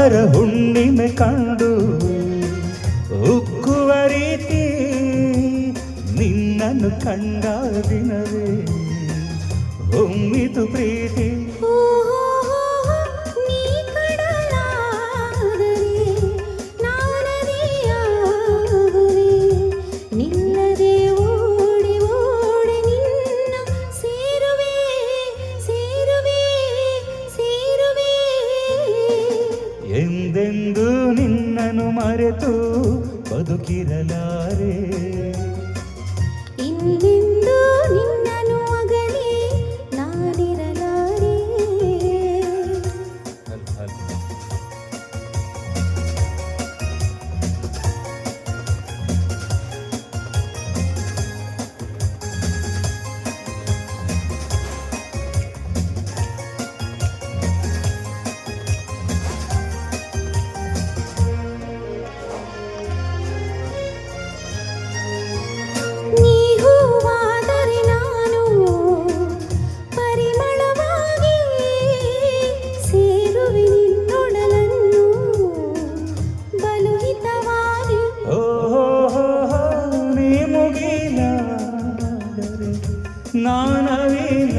ಅದರ ಹುಣ್ಣಿಮೆ ಕಂಡು ಉಕ್ಕುವ ರೀತಿ ನಿನ್ನನ್ನು ಕಂಡ ದಿನವೇ ಹೊಮ್ಮಿತು ಪ್ರೀತಿ. ಎಂದೆಂದು ನಿನ್ನನ್ನು ಮರೆತು ಬದುಕಿರಲಾರೆ, ಇಂದೆಂದು ನಿನ್ನನ್ನು ಅಗಲಿ ನಾನಿರಲಾರೆ.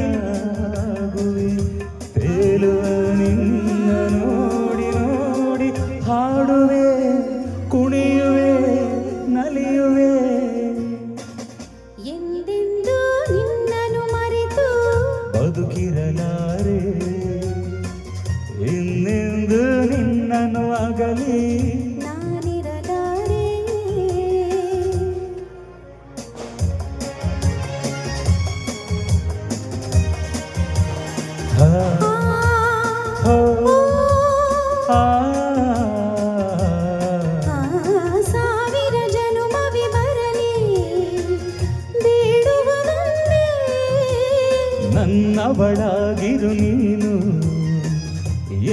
ನಾನವಿಲಾಗುವೆ ತೇಲುವ ನಿನ್ನ ನೋಡಿ ನೋಡಿ ಹಾಡುವೆ ಕುಣಿಯುವೆ ನಲಿಯುವೆ. ಎಂದೆಂದು ನಿನ್ನನ್ನು ಮರೆತು ಬದುಕಿರಲಾರೆ, ಇನ್ನೆಂದು ನಿನ್ನನ್ನು ಅಗಲಿ ನಾನಿರಲಾರೆ. ಸಾವಿರ ಜನುಮವಿ ಬರಲಿ ಬೇಡುವುದೊಂದೇ, ನನ್ನವಳಾಗಿರು ನೀನು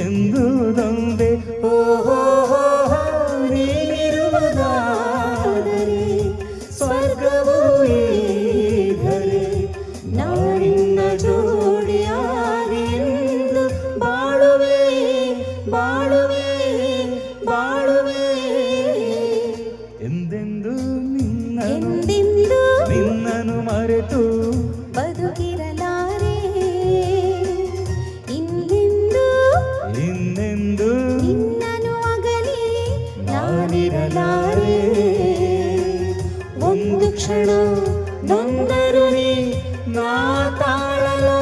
ಎಂದುದೊಂದೇ. ನೀನಿರುವುದಾದರೆ ಸ್ವರ್ಗವೂ ಈಗಲೇ ನಾನಿನ್ನ ಜೋಡಿಯಾಗಿ ಎಂದು ಬಾಳುವೆ ಬಾಳುವೆ ಬಾಳುವೆ. ಎಂದೆಂದು ನಿನ್ನನ್ನು ಮರೆತು ಬದುಕಿರಲಾರೆ, ಇನ್ನೆಂದು ನಿನ್ನನ್ನು ಅಗಲಿ ನಾನಿರಲಾರೆ. ಒಂದು ಕ್ಷಣ ನೊಂದರು ನೀ ನಾ ತಾಳಲಾರೆ.